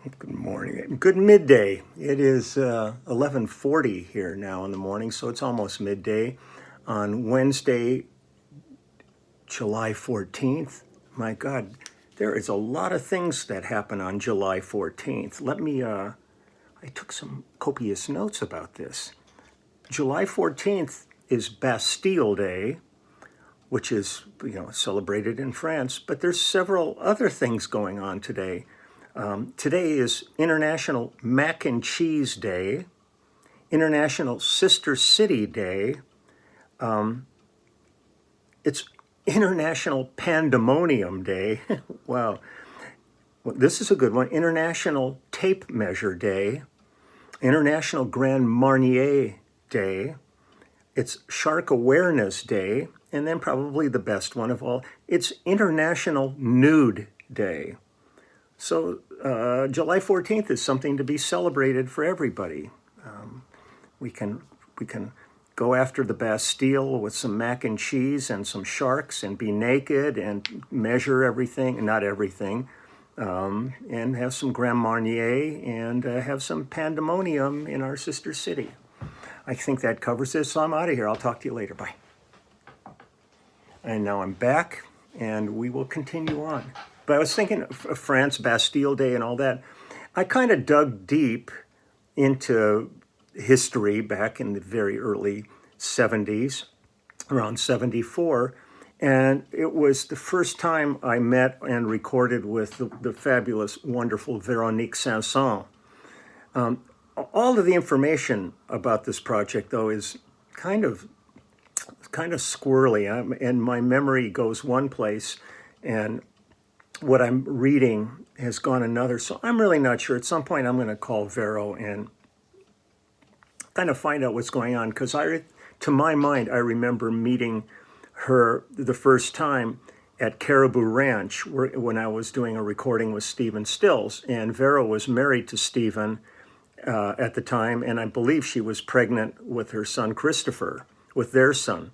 Good morning. Good midday. It is 11:40 here now in the morning, so it's almost midday on Wednesday, July 14th. My God, there is a lot of things that happen on July 14th. I took some copious notes about this. July 14th is Bastille Day, which is, celebrated in France, but there's several other things going on today. Today is International Mac and Cheese Day, International Sister City Day. It's International Pandemonium Day. Wow. Well, this is a good one. International Tape Measure Day, International Grand Marnier Day. It's Shark Awareness Day, and then probably the best one of all, it's International Nude Day. So July 14th is something to be celebrated for everybody. We can go after the Bastille with some mac and cheese and some sharks and be naked and measure everything, not everything, and have some Grand Marnier and have some pandemonium in our sister city. I think that covers this, so I'm out of here. I'll talk to you later. Bye. And now I'm back, and we will continue on. But I was thinking of France, Bastille Day, and all that. I kind of dug deep into history back in the very early 70s, around 74. And it was the first time I met and recorded with the fabulous, wonderful Véronique Sanson. All of the information about this project, though, is kind of squirrely, and my memory goes one place, and what I'm reading has gone another. So I'm really not sure. At some point, I'm going to call Vero and kind of find out what's going on, because to my mind, I remember meeting her the first time at Caribou Ranch when I was doing a recording with Stephen Stills, and Vero was married to Stephen at the time, and I believe she was pregnant with her son Christopher, with their son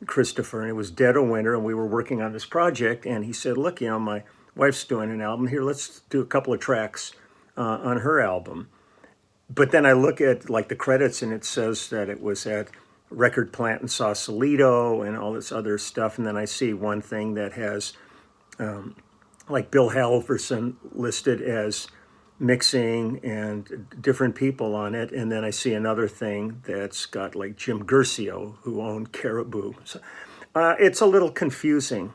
Christopher, and it was dead of winter, and we were working on this project, and he said, look, my wife's doing an album here, let's do a couple of tracks on her album. But then I look at like the credits, and it says that it was at Record Plant in Sausalito and all this other stuff, and then I see one thing that has like Bill Halverson listed as mixing and different people on it, and then I see another thing that's got like Jim Guercio, who owned Caribou. So, it's a little confusing,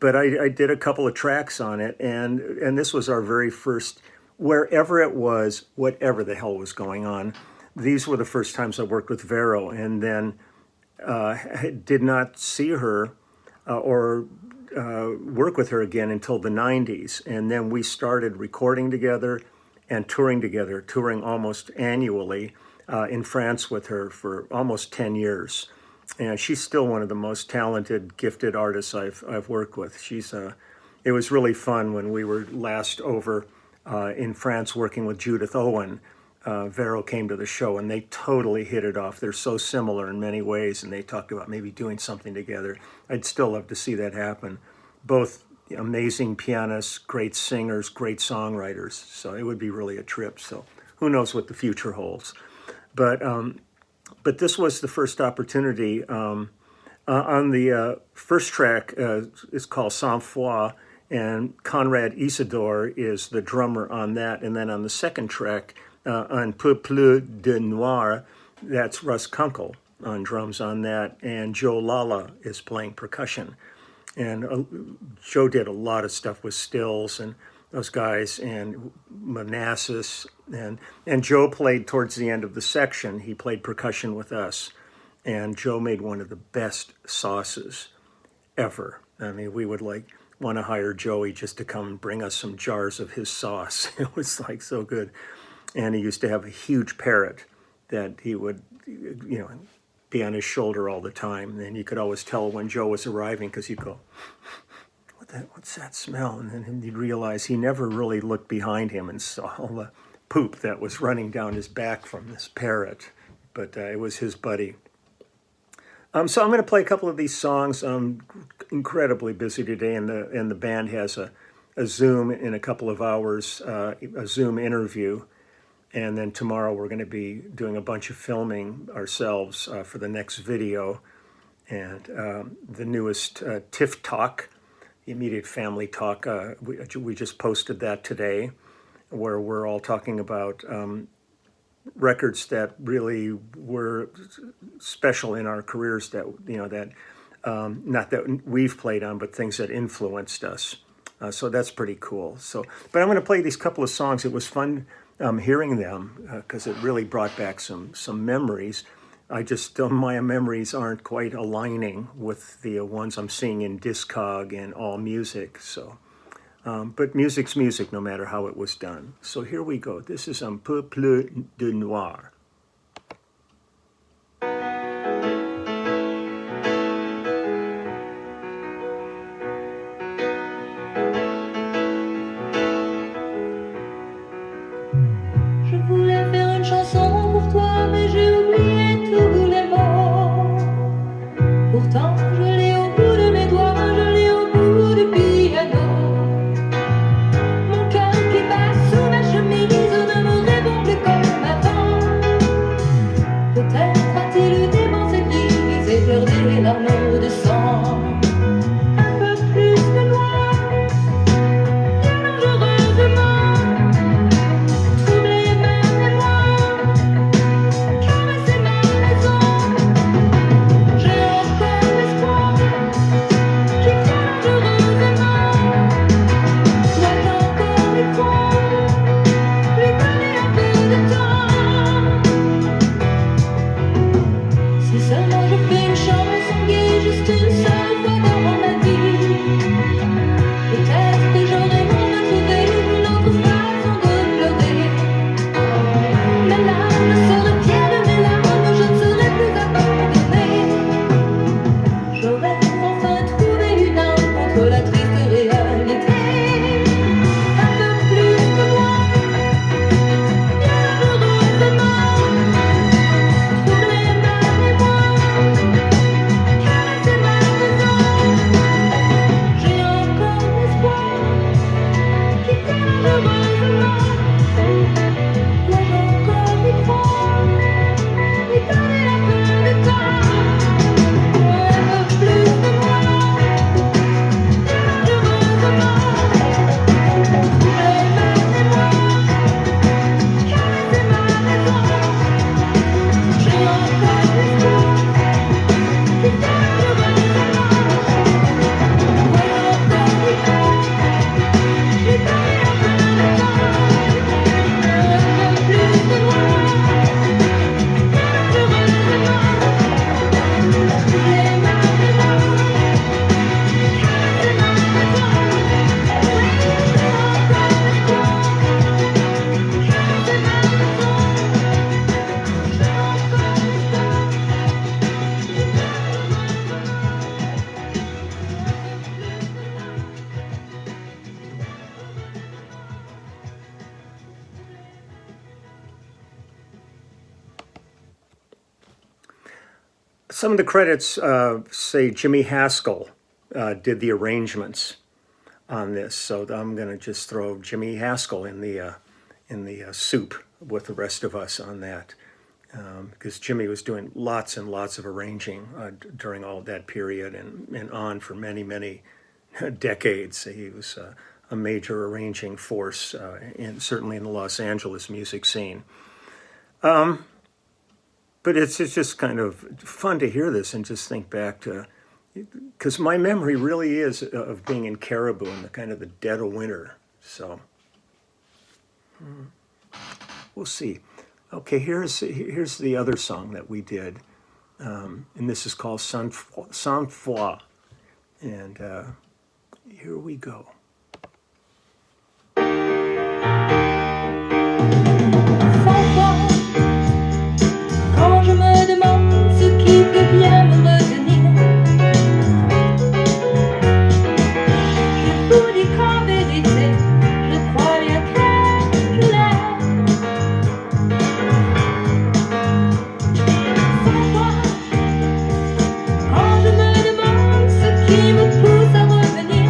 but I did a couple of tracks on it, and this was our very first, wherever it was, whatever the hell was going on. These were the first times I worked with Vero, and then did not see her or work with her again until the 90s. And then we started recording together and touring together, touring almost annually in France with her for almost 10 years. And she's still one of the most talented, gifted artists I've worked with. It was really fun when we were last over in France working with Judith Owen. Vero came to the show, and they totally hit it off. They're so similar in many ways, and they talked about maybe doing something together. I'd still love to see that happen. Both amazing pianists, great singers, great songwriters. So it would be really a trip. So who knows what the future holds. But this was the first opportunity. On the first track, it's called Sans Foi, and Conrad Isidore is the drummer on that. And then on the second track, Un peu plus de noir, that's Russ Kunkel on drums on that, and Joe Lala is playing percussion. And Joe did a lot of stuff with Stills and those guys, and Manassas, and Joe played towards the end of the section. He played percussion with us, and Joe made one of the best sauces ever. I mean, we would want to hire Joey just to come and bring us some jars of his sauce. It was so good. And he used to have a huge parrot that he would, be on his shoulder all the time. And you could always tell when Joe was arriving, because you'd go, what's that smell? And then you'd realize he never really looked behind him and saw all the poop that was running down his back from this parrot. But it was his buddy. So I'm going to play a couple of these songs. I'm incredibly busy today, and the band has a a Zoom in a couple of hours, a Zoom interview. And then tomorrow we're going to be doing a bunch of filming ourselves for the next video. And the newest TIFF Talk, the Immediate Family Talk, we just posted that today, where we're all talking about records that really were special in our careers, that, you know, that not that we've played on, but things that influenced us. So that's pretty cool. So, but I'm going to play these couple of songs. It was fun hearing them because it really brought back some memories. I just, my memories aren't quite aligning with the ones I'm seeing in Discog and All Music. So, but music's music, no matter how it was done. So here we go. This is Un peu plus de noir. Je voulais faire une chanson pour toi, mais j'ai oublié tous les mots. Pourtant, je l'ai au bout de mes doigts, je l'ai au bout du piano. Mon cœur qui bat sous ma chemise ne me répond plus comme avant. Peut-être a-t-il eu des pensées grises et pleuré des larmes de sang. Un peu plus de noir, bien dangereusement. Troubler ma mémoire, caresser ma raison. J'ai encore l'espoir qui vient dangereusement. Dois-je encore y croire, lui donner un peu de temps. Si seulement je fais une chanson gaie juste une seule fois dans ma vie, peut-être que j'aurais enfin trouvé une autre façon de pleurer. Mes larmes, je serai fière de mes larmes, je ne serai plus abandonnée. J'aurais enfin trouvé une arme contre la triste réalité. Un peu plus de moi, bien heureusement. Troubler ma mémoire, caresser ma raison. J'ai encore l'espoir qui vient dangereusement. Dois-je encore y croire, lui donner un peu de temps. Un peu plus de moi, bien dangereusement. Troubler ma mémoire, caresser ma raison. J'ai encore l'espoir qui vient dangereusement. Dois-je encore y croire, lui donner un peu de temps. Un peu plus de moi, bien dangereusement. Troubler ma mémoire, caresser ma raison. Oui, j'ai encore l'espoir, caresser ma raison. J'ai encore l'espoir qui vient Some of the credits say Jimmy Haskell did the arrangements on this, so I'm going to just throw Jimmy Haskell in the soup with the rest of us on that, because Jimmy was doing lots and lots of arranging during all that period and on for many decades. He was a major arranging force, certainly in the Los Angeles music scene. But it's just kind of fun to hear this and just think back to, because my memory really is of being in Caribou in the kind of the dead of winter. So we'll see. Okay, here's the other song that we did, and this is called Sans Foi, and here we go. Sans toi, quand je me demande ce qui peut bien me retenir, je vous dis qu'en vérité, je crois bien que je l'aime. Sans toi, quand je me demande ce qui me pousse à revenir,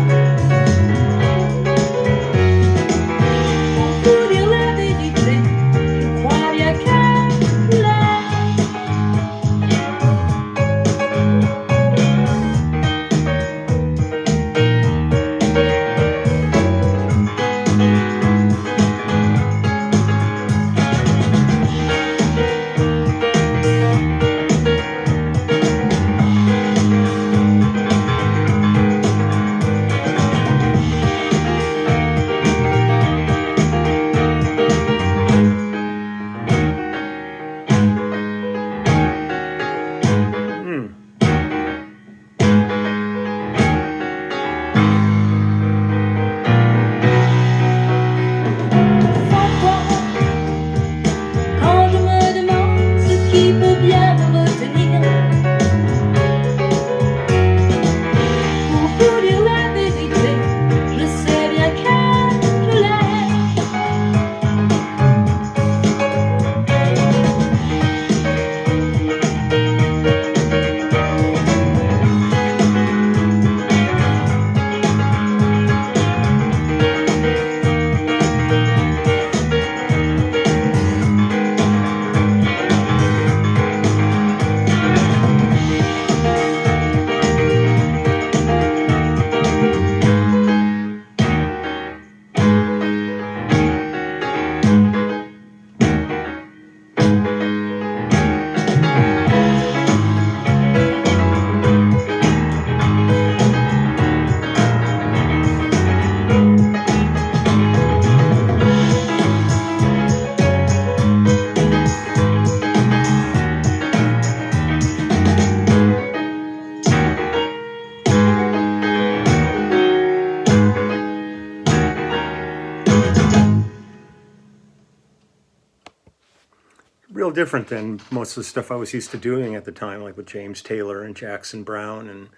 real different than most of the stuff I was used to doing at the time, like with James Taylor and Jackson Browne and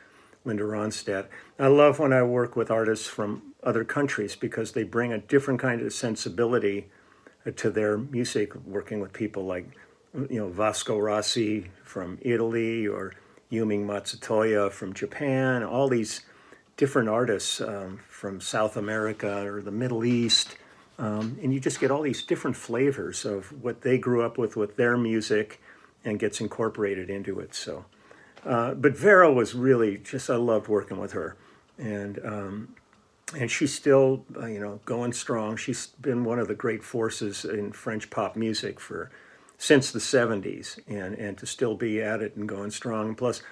Linda Ronstadt. I love when I work with artists from other countries because they bring a different kind of sensibility to their music, working with people like, Vasco Rossi from Italy or Yumi Matsutoya from Japan, all these different artists from South America or the Middle East. And you just get all these different flavors of what they grew up with their music, and gets incorporated into it. So, but Vera was really just, I loved working with her. And she's still, going strong. She's been one of the great forces in French pop music since the 70s, and to still be at it and going strong. Plus,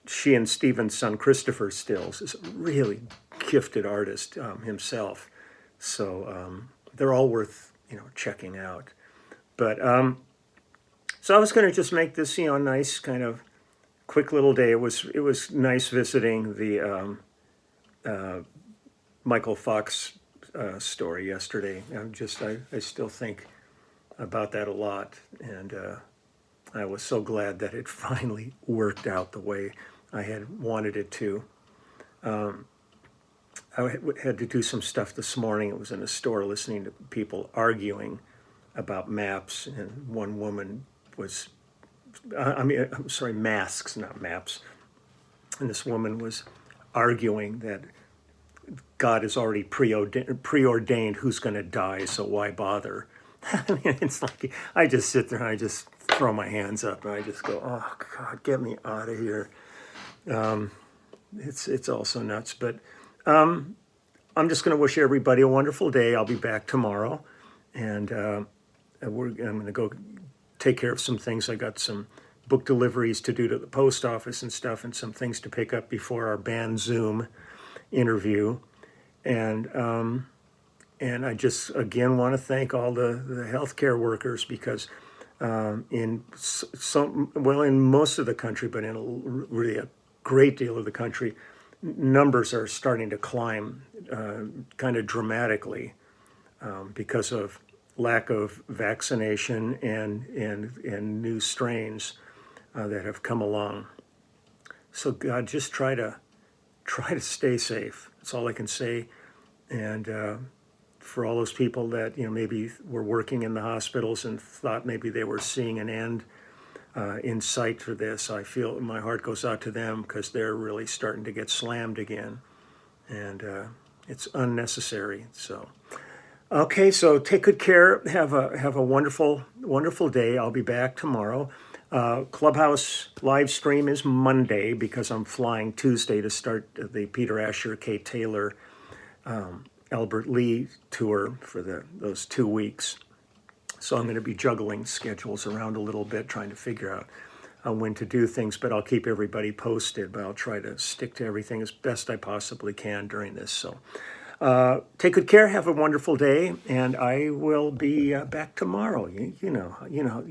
she and Stephen's son, Christopher Stills, is a really gifted artist himself. So they're all worth, checking out. But so I was going to just make this, nice kind of quick little day. It was nice visiting the Michael Fox story yesterday. I still think about that a lot, and I was so glad that it finally worked out the way I had wanted it to. I had to do some stuff this morning. It was in a store listening to people arguing about maps, and one woman was, I'm sorry, masks, not maps. And this woman was arguing that God has already preordained who's going to die, so why bother? I mean, it's like, I just sit there and I just throw my hands up and I just go, oh God, get me out of here. It's also nuts, but I'm just going to wish everybody a wonderful day. I'll be back tomorrow, and I'm going to go take care of some things. I got some book deliveries to do to the post office and stuff, and some things to pick up before our band Zoom interview. And I just, again, want to thank all the healthcare workers, because in most of the country, but in really a great deal of the country, numbers are starting to climb kind of dramatically because of lack of vaccination and new strains that have come along. So God, just try to stay safe. That's all I can say. And for all those people that maybe were working in the hospitals and thought maybe they were seeing an end in sight for this, I feel my heart goes out to them, because they're really starting to get slammed again, and it's unnecessary. So, okay, so take good care. Have a wonderful day. I'll be back tomorrow. Clubhouse live stream is Monday, because I'm flying Tuesday to start the Peter Asher, Kate Taylor, Albert Lee tour for those 2 weeks. So I'm going to be juggling schedules around a little bit, trying to figure out when to do things, but I'll keep everybody posted, but I'll try to stick to everything as best I possibly can during this. So take good care, have a wonderful day, and I will be back tomorrow. You know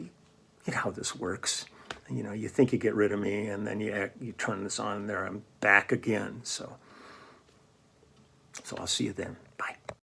how this works. You think you get rid of me, and then you turn this on, and there I'm back again. So I'll see you then. Bye.